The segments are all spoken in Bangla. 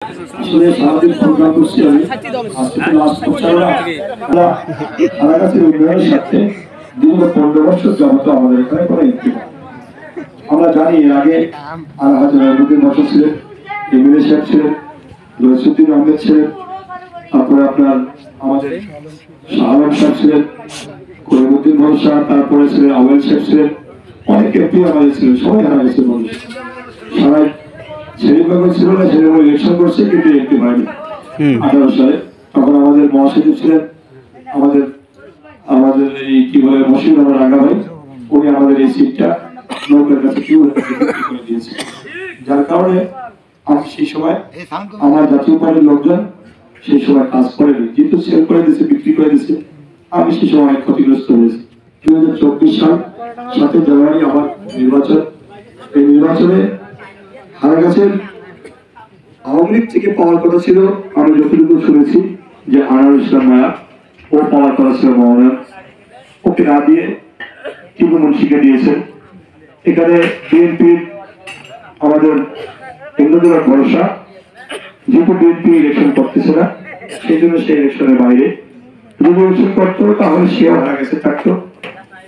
আসলে সারাদিন প্রোগ্রাম করছি আমি আজকে তো লাস্ট কাছাকাছির উন্নয়নের সাথে দীর্ঘ 15 বছর যাবত আমাদের এখানে কোনো এমপি আমরা জানি এর আগে আলহাজুদ্দিন বছর ছিলেন, এমএলএ সাহেব ছিলেন, রইসুদ্দিন আহমেদ ছিলেন, তারপরে আপনার আমাদের শাহ আলম সাহেব ছিলেন, করিমউদ্দিন ভরসা, তারপরে ছিলেন আওয়াল সাহেব ছিলেন, অনেক এমপি আমাদের ছিলেন, সবাই হারা গেছে মানুষ। সবাই সেলিমবাগ ছিল না, সেলিমবাগ ইলেকশন করছে কিন্তু এমপি হয়নি 18 সালে। তখন আমাদের মহাসচিব ছিলেন আমাদের এই কি বলে মশিউর রহমান রাঙ্গা ভাই, উনি আমাদের এই সিটটা নৌকার কাছে করে দিয়েছে, যার কারণে আমি সেই সময় আমার জাতীয় পার্টির লোকজন সেই সময় কাজ করেনি, কিন্তু সেল করে দিয়েছে, বিক্রি করে দিয়েছে। আমি সেই সময় ক্ষতিগ্রস্ত হয়েছি। 2024 সাল 7 জানুয়ারি আমার নির্বাচন। এই নির্বাচনে হারাগাছের আওয়ামী লীগ থেকে পাওয়ার কথা ছিল, আমি যতটুকু শুনেছি যে আনোয়ার ইসলাম মায়া ও পাওয়ার কথা ছিল মনোনয়ন, ওকে না দিয়ে টিপু মুন্সিকে দিয়েছেন। এখানে বিএনপির আমাদের ইন্দ্রজোড়ার ভরসা, যেহেতু বিএনপি ইলেকশন করতেছে না সেই জন্য সেই ইলেকশনের বাইরে, যদি ইলেকশন করতো তাহলে সেও হারা গেছে থাকতো।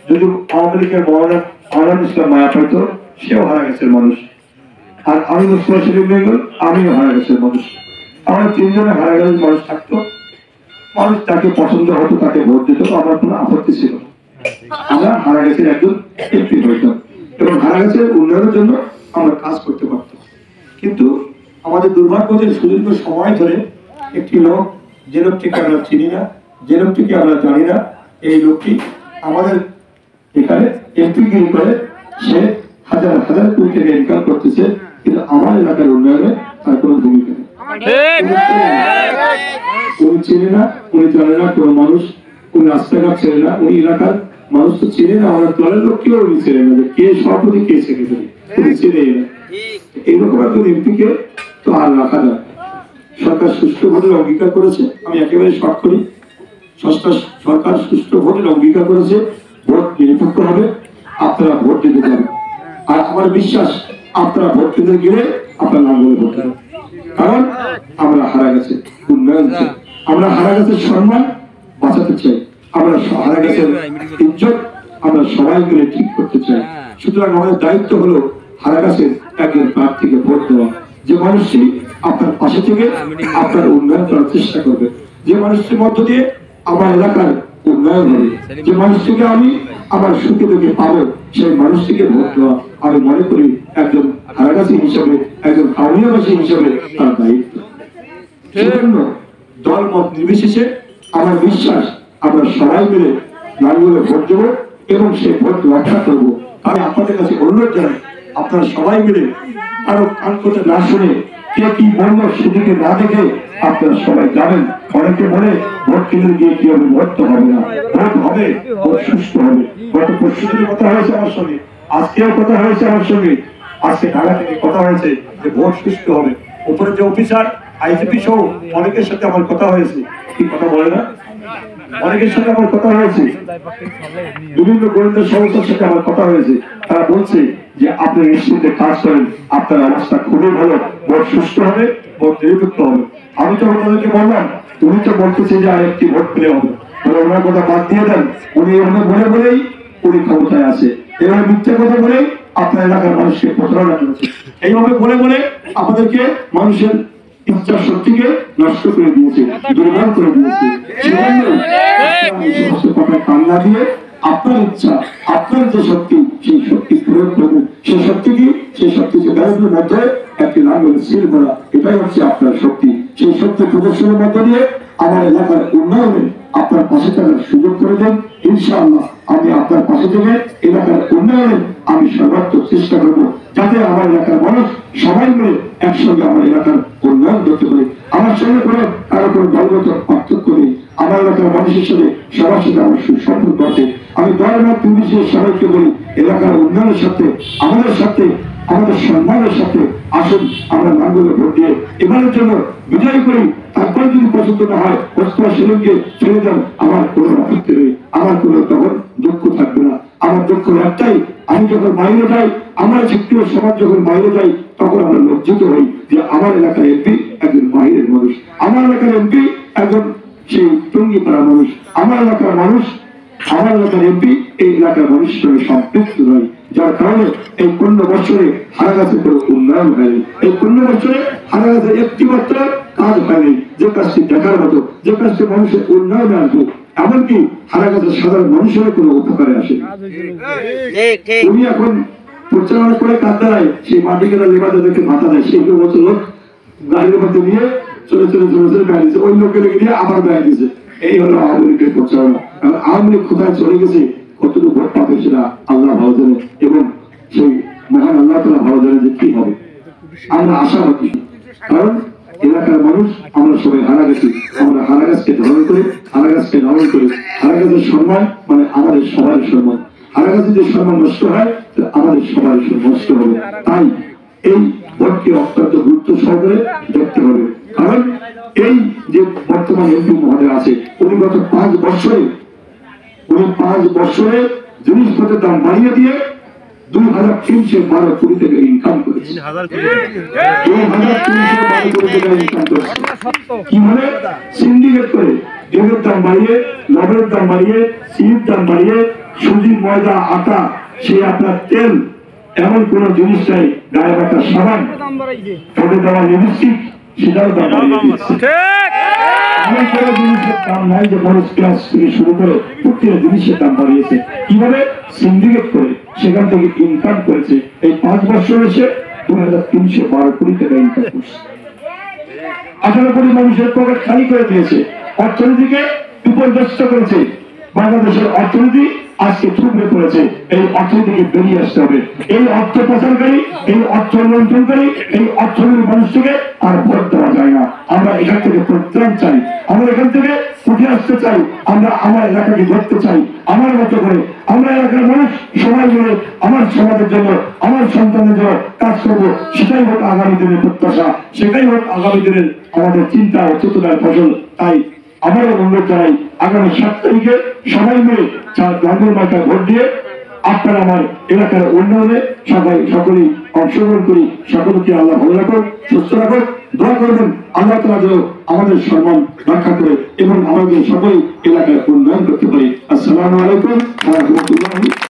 যদি আওয়ামী লীগের মনোনয়ন আনোয়ার ইসলাম মায়া পাইতো সেও হারা গেছে মানুষ, আর আমি মুসলিম সেলিম বেঙ্গল আমিও হারা গেছে মানুষ। আমরা 3 জনে হারা গেলে মানুষ থাকতো, মানুষ তাকে পছন্দ হতো, তাকে ভোট দিত, আমার কোনো আপত্তি ছিল না। আমরা হারা গেছে একজন এমপি হইতাম এবং হারা গেছে উন্নয়নের জন্য আমরা কাজ করতে পারতাম। কিন্তু আমাদের দুর্ভাগ্য যে সুদীর্ঘ সময় ধরে একটি লোক, যে লোকটিকে আমরা চিনি না, যে লোকটিকে আমরা জানি না, এই লোকটি আমাদের এখানে এমপি গিরি করে সে হাজার হাজার কোটি টাকা ইনকাম করতেছে, কিন্তু আমার এলাকার উন্নয়নে তার কোনো ভূমিকা নেই। উনি চেনে না, উনি জানে না কোনো মানুষ, উনি রাস্তাঘাট চেনে না, উনি এলাকার মানুষ তো চেনে না, আমার দলের লোক কেউ উনি চেনে না, কে সভাপতি কে সেক্রেটারি উনি চেনে না। এইরকম একজন এমপিকে তো আর রাখা যায়। সরকার সুষ্ঠু ভোটের অঙ্গীকার করেছে, আমি একেবারে শর্ট করি, সরকার সুষ্ঠু ভোটের অঙ্গীকার করেছে, ভোট নিরপেক্ষ হবে, আপনারা ভোট দিতে পারেন। আর আমার বিশ্বাস আপনারা ভোট কেন্দ্রে গেলে আপনার নাম বলে ভোট দেবেন, কারণ আমরা হারা গেছে উন্নয়ন, আমরা হারা গেছে সম্মান বাঁচাতে চাই, আমরা হারা গেছে ইজ্জত আমরা সবাই মিলে ঠিক করতে চাই। সুতরাং আমাদের দায়িত্ব হলো হারা গেছে একজন প্রার্থীকে ভোট দেওয়া, যে মানুষটি আপনার পাশে থেকে আপনার উন্নয়ন করার চেষ্টা করবে, যে মানুষটির মধ্য দিয়ে আমার এলাকার উন্নয়ন হবে, যে মানুষটিকে আমি আমার সুখে দুঃখে পাবো, সেই মানুষটিকে ভোট দেওয়া আমি মনে করি একজন হারাগাছি হিসাবে, একজন কাউনিয়াবাসী হিসাবে তার দায়িত্ব। সেজন্য দল মত নির্বিশেষে আমার বিশ্বাস আমরা সবাই মিলে নারীগুলো ভোট দেবো এবং সেই ভোট রক্ষা করবো। আমি আপনাদের কাছে অনুরোধ জানাই, আপনারা সবাই মিলে কারো কান করতে না শুনে, কে কি বললো সেদিকে না দেখে আপনারা সবাই যাবেন। অনেকে বলে ভোট কেন্দ্রে গিয়ে কি হবে, ভোট তো হবে না, ভোট হবে, ভোট সুস্থ হবে। গত পরশু দিনের কথা হয়েছে আমার সঙ্গে, আজকেও কথা হয়েছে আমার সঙ্গে, আজকে ঢাকা থেকে কথা হয়েছে যে ভোট সুস্থ হবে। উপরে যে অফিসার আইজিপি সহ অনেকের সাথে আমার কথা হয়েছে, কি কথা বলে না, অনেকের সাথে আমার কথা হয়েছে, বিভিন্ন গোয়েন্দা সংস্থার সাথে আমার কথা হয়েছে, তারা বলছে যে আপনি নিশ্চিন্তে কাজ করেন, আপনার অবস্থা খুবই ভালো, ভোট সুস্থ হবে, ভোট নিরপেক্ষ হবে। আমি তো ওনাদেরকে বললাম, তুমি তো বলতেছে যে আরেকটি ভোট পেলে হবে, তাহলে ওনার কথা বাদ দিয়ে দেন। উনি এভাবে বলে বলেই উনি ক্ষমতায় আছে, এভাবে মিথ্যা কথা বলে আপনার এলাকার মানুষকে প্রতারণা করেছে, এইভাবে বলে বলে আমাদেরকে মানুষের ইচ্ছা শক্তিকে নষ্ট করে দিয়েছে, দুর্বল করে দিয়েছে। কান্না দিয়ে আপনার ইচ্ছা, আপনার যে শক্তি, সেই শক্তি প্রয়োগ করবেন। সেই শক্তি কি? সেই শক্তি যে ব্যারেজের মধ্যে একটি লাঙ্গল সিল করা, এটাই হচ্ছে আপনার শক্তি। সেই শক্তি প্রদর্শনের মধ্য দিয়ে আমার এলাকার উন্নয়নে আপনার পাশে থাকার সুযোগ করে দেন। ইনশাআল্লাহ আমি আপনার পাশে থেকে এলাকার উন্নয়নে আমি সর্বাত্মক চেষ্টা করবো, যাতে আমার এলাকার মানুষ সবাই মিলে একসঙ্গে আমার এলাকার উন্নয়ন করতে পারে। আমার সঙ্গে করে কারো কোনো দলগত পার্থক্য নেই, আমার এলাকার মানুষের সাথে সবার সাথে আমার সুসম্পর্ক আছে। আমি দলের মত নির্বিশেষে সবাইকে বলি, এলাকার উন্নয়নের সাথে আমাদের সাথে আমাদের সম্মানের সাথে আসুন আমরা নামগুলো ভোট দিয়ে এবারের জন্য বিজয় করি। তারপরে যদি পছন্দ না হয় মোস্তফা সেলিমকে ছেড়ে দেন, আমার কোনো আপত্তি নেই, আমার কোনো তখন দুঃখ থাকবে না। আমার দুঃখ একটাই, আমি যখন বাইরে যাই, আমরা শিক্ষিত সমাজ যখন বাইরে যাই, তখন আমরা লজ্জিত হই যে আমার এলাকায় এমপি একজন বাইরের মানুষ। আমার এলাকার এমপি একজন সেই টঙ্গিপাড়া মানুষ, আমার এলাকার মানুষ, আমার এলাকার এমপি এই এলাকার মানুষের সঙ্গে সম্পৃক্ত নয়, যার কারণে এই 15 বছরে হারাগাছে কোনো উন্নয়ন হয়নি। এই 15 বছরে হারাগাছে একটি মাত্র কাজ হয়নি যে কাজটি দেখার মতো, যে কাজটি মানুষের উন্নয়নে আসবে, এমনকি হারাগাছের সাধারণ মানুষের কোনো উপকারে আসে। উনি এখন পরিচালনা করে কাজ দ্বারায় সেই মাটি কেনা লেবারদেরকে ভাতা দেয়, সেই মতো লোক গাড়ির মধ্যে নিয়ে চলে চলে চলে চলে ব্যয় দিচ্ছে, ওই লোককে নিয়ে আবার ব্যয় দিচ্ছে। এই হলো আওয়ামী লীগের পরিচালনা। আওয়ামী লীগ কোথায় চলে গেছে, কতটুকু ভোট পাবে সেটা আল্লাহ ভালো জানে, এবং সেই মহান আল্লাহ তাআলা ভালো জানে যে কি হবে। আমরা আশাবাদী, কারণ এলাকার মানুষ আমরা সবাই হারাগাছি, আমরা হারাগাছকে ধারণ করে, হারাগাছকে ধারণ করে, হারাগাছের সম্মান মানে আমাদের সবার সম্মান। হারাগাছে যে সম্মান নষ্ট হয় আমাদের সবার নষ্ট হবে। তাই এই ভোটকে অত্যন্ত গুরুত্ব সহকারে দেখতে হবে, কারণ এই যে বর্তমান এমপি মহোদয় আছে উনি গত 5 বছরে জিনিসপত্রের দাম বাড়িয়ে দিয়ে 2312 কোটি টাকা ইনকাম করেছে। 2312 কোটি টাকা ইনকাম করেছে কি মানে সিন্ডিকেট করে ডিমের দাম বাড়িয়ে, লবণের দাম বাড়িয়ে, চিনির দাম বাড়িয়ে, সুজি, ময়দা, আটা, সে আপনার তেল, এমন কোন জিনিস নাই, গায়ে বাটা সাবান, ঠোঁটে দেওয়া লিপস্টিক, সেটাও দাম বাড়িয়ে দিচ্ছে। এমন কোন জিনিসের দাম নাই যে মরিচ, পেঁয়াজ থেকে শুরু করে প্রত্যেক জিনিসের দাম বাড়িয়েছে। কিভাবে সিন্ডিকেট করে সেখান থেকে ইনকাম করেছে। এই 5 বছর এসে 2312 কোটি টাকা ইনকাম করছে। 18 কোটি মানুষের পকেট খালি করে দিয়েছে, অর্থনীতিকে বিপর্যস্ত করেছে। বাংলাদেশের অর্থনীতি আজকে থুবড়ে পড়েছে। এই অর্থনীতিকে বেরিয়ে আসতে হবে। এই অর্থ পাচারকারী, এই অর্থ লুণ্ঠনকারী, এই অর্থনীতির মানুষটিকে আর ভোট দেওয়া যায় না। আমরা এখান থেকে পরিত্রাণ চাই, আমরা এখান থেকে উঠে আসতে চাই, আমরা আমার এলাকাকে ধরতে চাই আমার মতো করে। আমরা এলাকার মানুষ সবাই মিলে আমার সমাজের জন্য, আমার সন্তানের জন্য কাজ করবো। সেটাই হোক আগামী দিনের প্রত্যাশা, সেটাই হোক আগামী দিনের আমাদের চিন্তা ও চেতনার ফসল। তাই আমারও অনুরোধ জানাই, আগামী 7 তারিখে সবাই মিলে লাঙ্গল মার্কায় ভোট দিয়ে আপনারা আমার এলাকার উন্নয়নে সকলেই অংশগ্রহণ করি। সকলকে আল্লাহ ভালো রাখুন, সুস্থ রাখুন, দোয়া করবেন আল্লাহ তাআলা যেন আমাদের সম্মান রক্ষা করে এবং আমাদের সকলেই এলাকার উন্নয়ন করতে পারি। আসসালামু আলাইকুম ওয়া রাহমাতুল্লাহি।